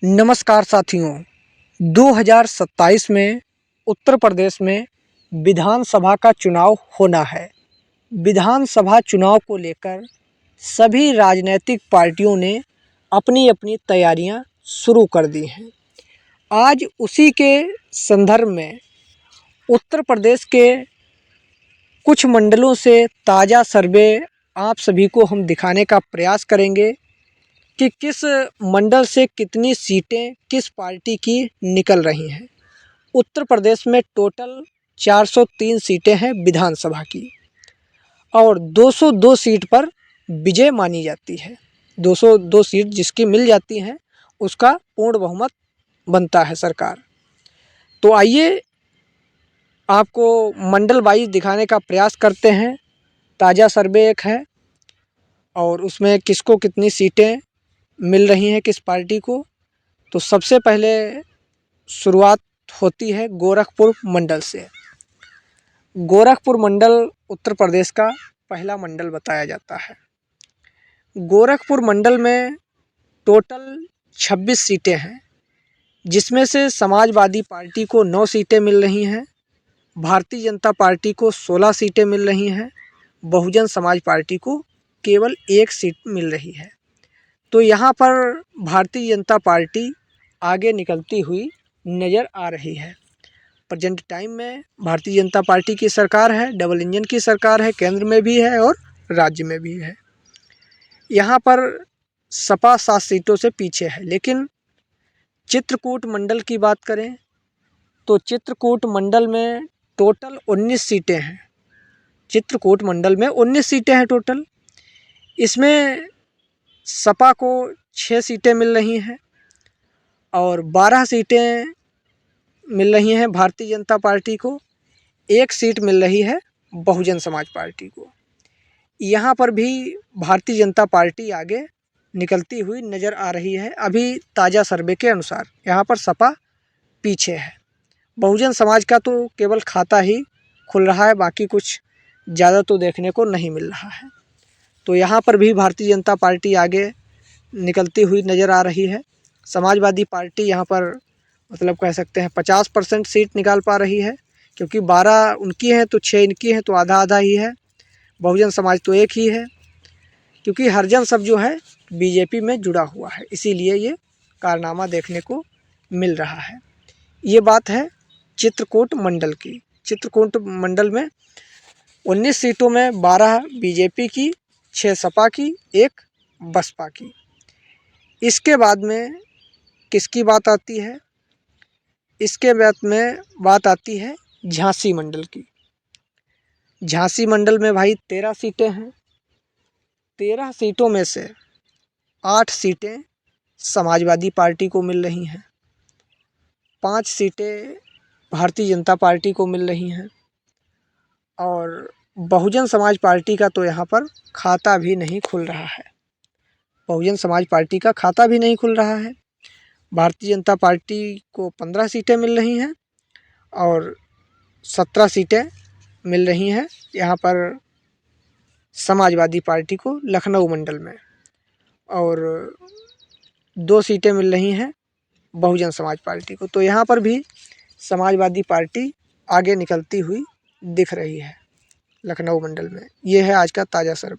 नमस्कार साथियों। 2027 में उत्तर प्रदेश में विधानसभा का चुनाव होना है। विधानसभा चुनाव को लेकर सभी राजनीतिक पार्टियों ने अपनी अपनी तैयारियां शुरू कर दी हैं। आज उसी के संदर्भ में उत्तर प्रदेश के कुछ मंडलों से ताज़ा सर्वे आप सभी को हम दिखाने का प्रयास करेंगे कि किस मंडल से कितनी सीटें किस पार्टी की निकल रही हैं। उत्तर प्रदेश में टोटल 403 सीटें हैं विधानसभा की और 202 सीट पर विजय मानी जाती है। 202 सीट जिसकी मिल जाती हैं उसका पूर्ण बहुमत बनता है सरकार। तो आइए आपको मंडल वाइज दिखाने का प्रयास करते हैं। ताज़ा सर्वे एक है और उसमें किसको कितनी सीटें मिल रही हैं किस पार्टी को। तो सबसे पहले शुरुआत होती है गोरखपुर मंडल से। गोरखपुर मंडल उत्तर प्रदेश का पहला मंडल बताया जाता है। गोरखपुर मंडल में टोटल 26 सीटें हैं, जिसमें से समाजवादी पार्टी को 9 सीटें मिल रही हैं, भारतीय जनता पार्टी को 16 सीटें मिल रही हैं, बहुजन समाज पार्टी को केवल 1 सीट मिल रही है। तो यहाँ पर भारतीय जनता पार्टी आगे निकलती हुई नज़र आ रही है। प्रेजेंट टाइम में भारतीय जनता पार्टी की सरकार है, डबल इंजन की सरकार है, केंद्र में भी है और राज्य में भी है। यहाँ पर सपा 7 सीटों से पीछे है। लेकिन चित्रकूट मंडल की बात करें तो चित्रकूट मंडल में टोटल 19 सीटें हैं। चित्रकूट मंडल में 19 सीटें हैं टोटल। इसमें सपा को 6 सीटें मिल रही हैं और 12 सीटें मिल रही हैं भारतीय जनता पार्टी को, 1 सीट मिल रही है बहुजन समाज पार्टी को। यहाँ पर भी भारतीय जनता पार्टी आगे निकलती हुई नज़र आ रही है। अभी ताज़ा सर्वे के अनुसार यहाँ पर सपा पीछे है। बहुजन समाज का तो केवल खाता ही खुल रहा है, बाकी कुछ ज़्यादा तो देखने को नहीं मिल रहा है। तो यहाँ पर भी भारतीय जनता पार्टी आगे निकलती हुई नज़र आ रही है। समाजवादी पार्टी यहाँ पर मतलब कह सकते हैं 50% सीट निकाल पा रही है, क्योंकि 12 उनकी हैं तो 6 इनकी हैं, तो आधा आधा ही है। बहुजन समाज तो एक ही है, क्योंकि हरिजन सब जो है बीजेपी में जुड़ा हुआ है, इसीलिए ये कारनामा देखने को मिल रहा है। ये बात है चित्रकूट मंडल की। चित्रकूट मंडल में 19 सीटों में 12 बीजेपी की, 6 सपा की, 1 बसपा की। इसके बाद में किसकी बात आती है? इसके बाद में बात आती है झांसी मंडल की। झांसी मंडल में भाई 13 सीटें हैं। 13 सीटों में से 8 सीटें समाजवादी पार्टी को मिल रही हैं, 5 सीटें भारतीय जनता पार्टी को मिल रही हैं और बहुजन समाज पार्टी का तो यहाँ पर खाता भी नहीं खुल रहा है। बहुजन समाज पार्टी का खाता भी नहीं खुल रहा है। भारतीय जनता पार्टी को 15 सीटें मिल रही हैं और 17 सीटें मिल रही हैं यहाँ पर समाजवादी पार्टी को लखनऊ मंडल में, और 2 सीटें मिल रही हैं बहुजन समाज पार्टी को। तो यहाँ पर भी समाजवादी पार्टी आगे निकलती हुई दिख रही है लखनऊ मंडल में। ये है आज का ताज़ा सर्वे।